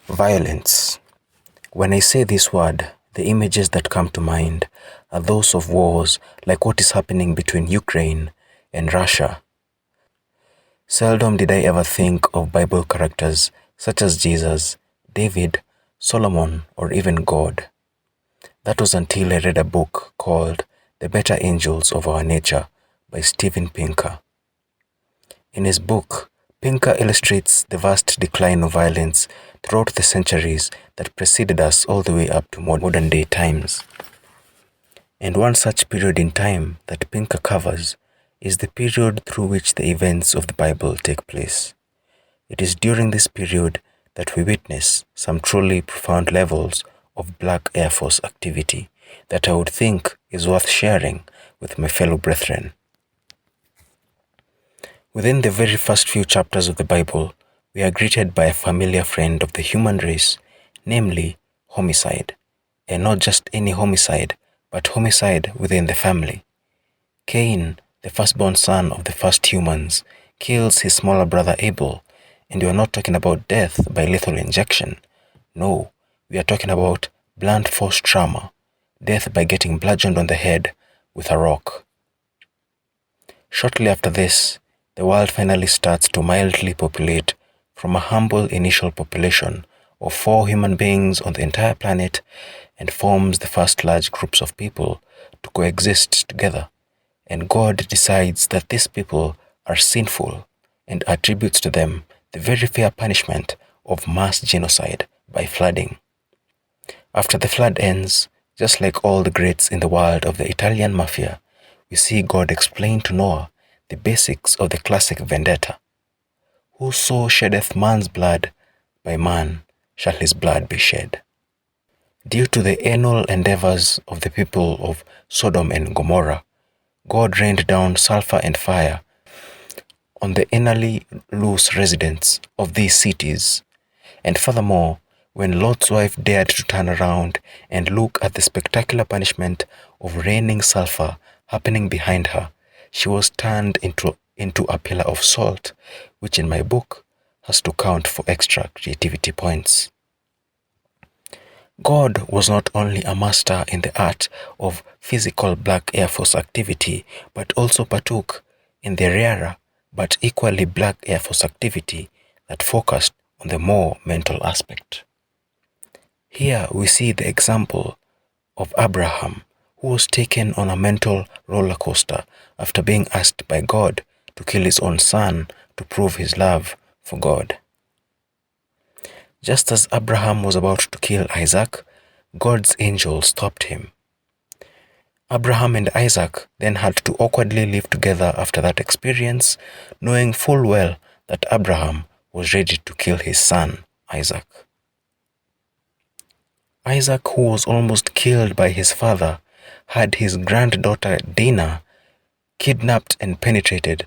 Violence. When I say this word, the images that come to mind are those of wars like what is happening between Ukraine and Russia. Seldom did I ever think of Bible characters such as Jesus, David, Solomon, or even God. That was until I read a book called The Better Angels of Our Nature by Steven Pinker. In his book, Pinker illustrates the vast decline of violence throughout the centuries that preceded us all the way up to modern day times. And one such period in time that Pinker covers is the period through which the events of the Bible take place. It is during this period that we witness some truly profound levels of Black Air Force activity that I would think is worth sharing with my fellow brethren. Within the very first few chapters of the Bible, we are greeted by a familiar friend of the human race, namely homicide. And not just any homicide, but homicide within the family. Cain, the firstborn son of the first humans, kills his smaller brother Abel, and we are not talking about death by lethal injection. No, we are talking about blunt force trauma, death by getting bludgeoned on the head with a rock. Shortly after this, the world finally starts to mildly populate from a humble initial population of 4 human beings on the entire planet and forms the first large groups of people to coexist together. And God decides that these people are sinful and attributes to them the very fair punishment of mass genocide by flooding. After the flood ends, just like all the greats in the world of the Italian mafia, we see God explain to Noah the basics of the classic vendetta. Whoso sheddeth man's blood, by man shall his blood be shed. Due to the anal endeavors of the people of Sodom and Gomorrah, God rained down sulfur and fire on the anally loose residents of these cities. And furthermore, when Lot's wife dared to turn around and look at the spectacular punishment of raining sulfur happening behind her, she was turned into a pillar of salt, which in my book has to count for extra creativity points. God was not only a master in the art of physical Black Air Force activity, but also partook in the rarer but equally Black Air Force activity that focused on the more mental aspect. Here we see the example of Abraham, who was taken on a mental roller coaster after being asked by God to kill his own son to prove his love for God. Just as Abraham was about to kill Isaac, God's angel stopped him. Abraham and Isaac then had to awkwardly live together after that experience, knowing full well that Abraham was ready to kill his son, Isaac. Isaac, who was almost killed by his father, had his granddaughter Dinah kidnapped and penetrated.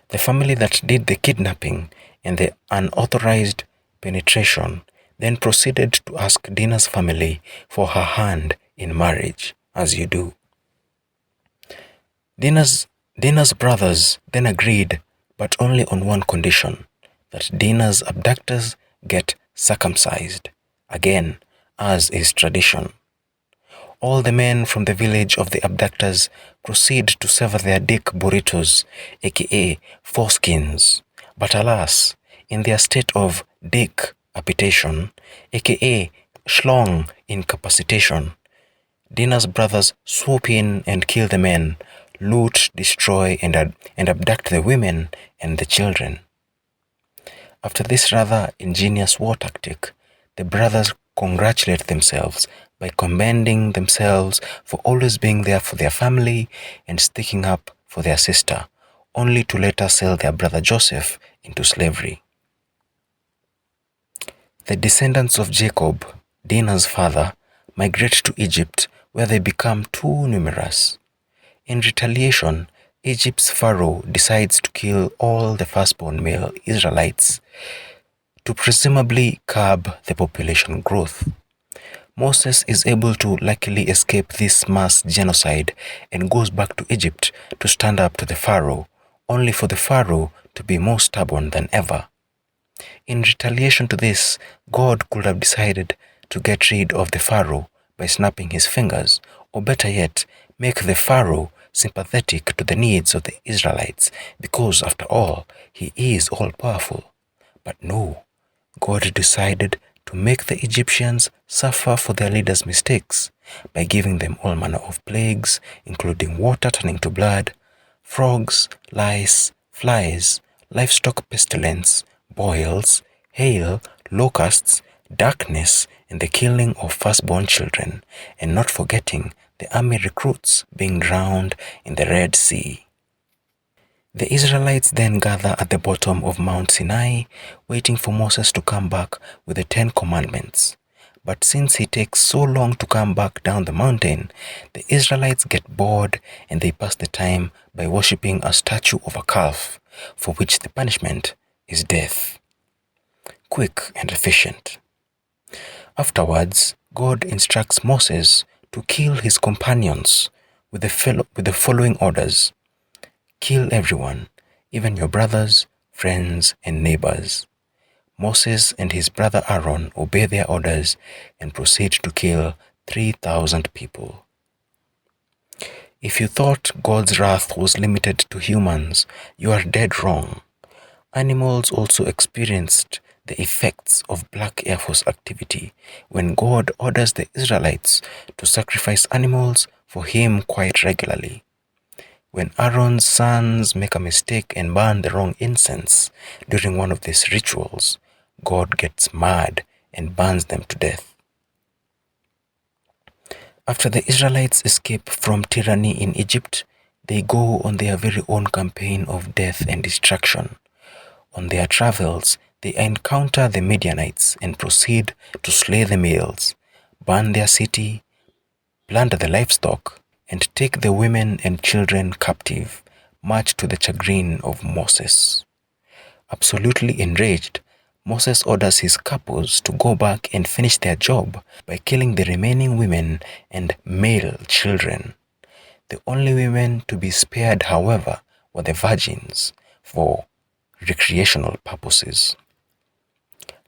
The family that did the kidnapping and the unauthorized penetration then proceeded to ask Dinah's family for her hand in marriage, as you do. Dinah's brothers then agreed, but only on one condition, that Dinah's abductors get circumcised, again, as is tradition. All the men from the village of the abductors proceed to sever their dick burritos, aka foreskins, but alas, in their state of dick amputation, aka schlong incapacitation, Dinah's brothers swoop in and kill the men, loot, destroy, and abduct the women and the children. After this rather ingenious war tactic, the brothers congratulate themselves by commending themselves for always being there for their family and sticking up for their sister, only to later sell their brother Joseph into slavery. The descendants of Jacob, Dinah's father, migrate to Egypt, where they become too numerous. In retaliation, Egypt's pharaoh decides to kill all the firstborn male Israelites to presumably curb the population growth. Moses is able to luckily escape this mass genocide and goes back to Egypt to stand up to the pharaoh, only for the pharaoh to be more stubborn than ever. In retaliation to this, God could have decided to get rid of the Pharaoh by snapping his fingers, or better yet, make the Pharaoh sympathetic to the needs of the Israelites, because after all, he is all powerful. But no, God decided to make the Egyptians suffer for their leaders' mistakes by giving them all manner of plagues, including water turning to blood, frogs, lice, flies, livestock pestilence, boils, hail, locusts, darkness, and the killing of firstborn children, and not forgetting the army recruits being drowned in the Red Sea. The Israelites then gather at the bottom of Mount Sinai, waiting for Moses to come back with the 10 Commandments. But since he takes so long to come back down the mountain, the Israelites get bored and they pass the time by worshipping a statue of a calf, for which the punishment is death. Quick and efficient. Afterwards, God instructs Moses to kill his companions with the following orders. Kill everyone, even your brothers, friends, and neighbors. Moses and his brother Aaron obey their orders and proceed to kill 3,000 people. If you thought God's wrath was limited to humans, you are dead wrong. Animals also experienced the effects of Black Air Force activity when God orders the Israelites to sacrifice animals for him quite regularly. When Aaron's sons make a mistake and burn the wrong incense during one of these rituals, God gets mad and burns them to death. After the Israelites escape from tyranny in Egypt, they go on their very own campaign of death and destruction. On their travels, they encounter the Midianites and proceed to slay the males, burn their city, plunder the livestock, and take the women and children captive, much to the chagrin of Moses. Absolutely enraged, Moses orders his couples to go back and finish their job by killing the remaining women and male children. The only women to be spared, however, were the virgins for recreational purposes.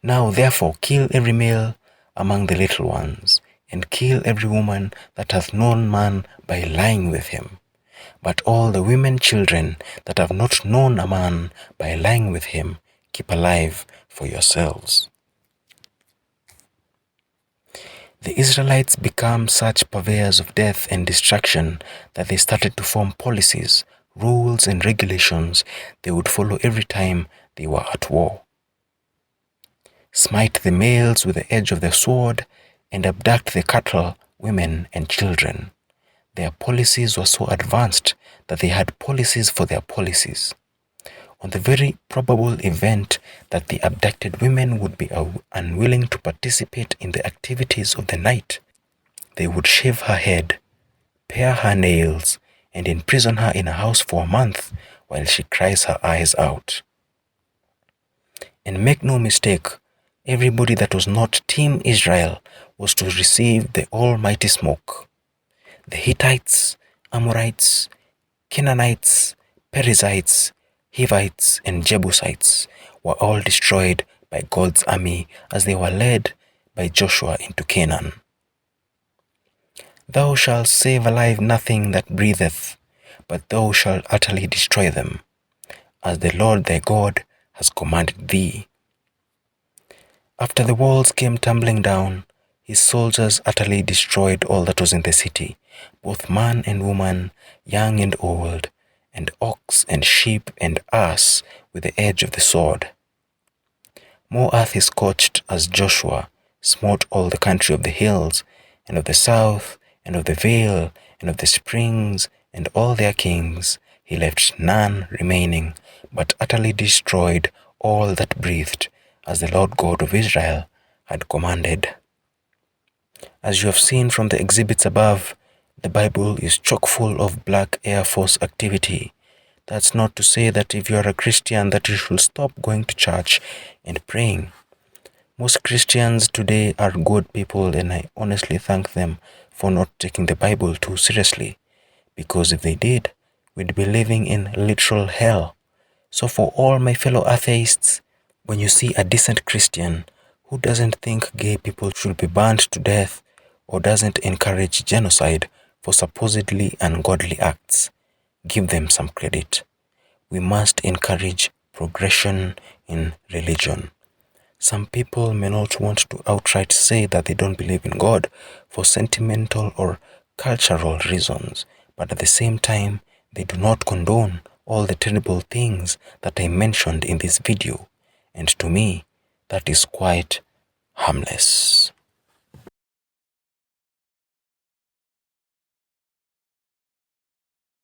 Now therefore kill every male among the little ones, and kill every woman that hath known man by lying with him. But all the women children that have not known a man by lying with him, keep alive for yourselves. The Israelites become such purveyors of death and destruction that they started to form policies, rules, and regulations they would follow every time they were at war. Smite the males with the edge of the sword and abduct the cattle, women, and children. Their policies were so advanced that they had policies for their policies. On the very probable event that the abducted women would be unwilling to participate in the activities of the night, they would shave her head, pare her nails, and imprison her in a house for a month while she cries her eyes out. And make no mistake, everybody that was not Team Israel was to receive the almighty smoke. The Hittites, Amorites, Canaanites, Perizzites, Hivites, and Jebusites were all destroyed by God's army as they were led by Joshua into Canaan. Thou shalt save alive nothing that breatheth, but thou shalt utterly destroy them, as the Lord thy God has commanded thee. After the walls came tumbling down, his soldiers utterly destroyed all that was in the city, both man and woman, young and old, and ox and sheep and ass with the edge of the sword. More earth is scorched as Joshua smote all the country of the hills, and of the south, and of the vale, and of the springs, and all their kings. He left none remaining, but utterly destroyed all that breathed, as the Lord God of Israel had commanded. As you have seen from the exhibits above, the Bible is chock full of Black Air Force activity. That's not to say that if you are a Christian that you should stop going to church and praying. Most Christians today are good people, and I honestly thank them for not taking the Bible too seriously, because if they did, we'd be living in literal hell. So for all my fellow atheists, When you see a decent Christian who doesn't think gay people should be burned to death or doesn't encourage genocide for supposedly ungodly acts, give them some credit. We must encourage progression in religion. Some people may not want to outright say that they don't believe in God for sentimental or cultural reasons, but at the same time, they do not condone all the terrible things that I mentioned in this video. And to me, that is quite harmless.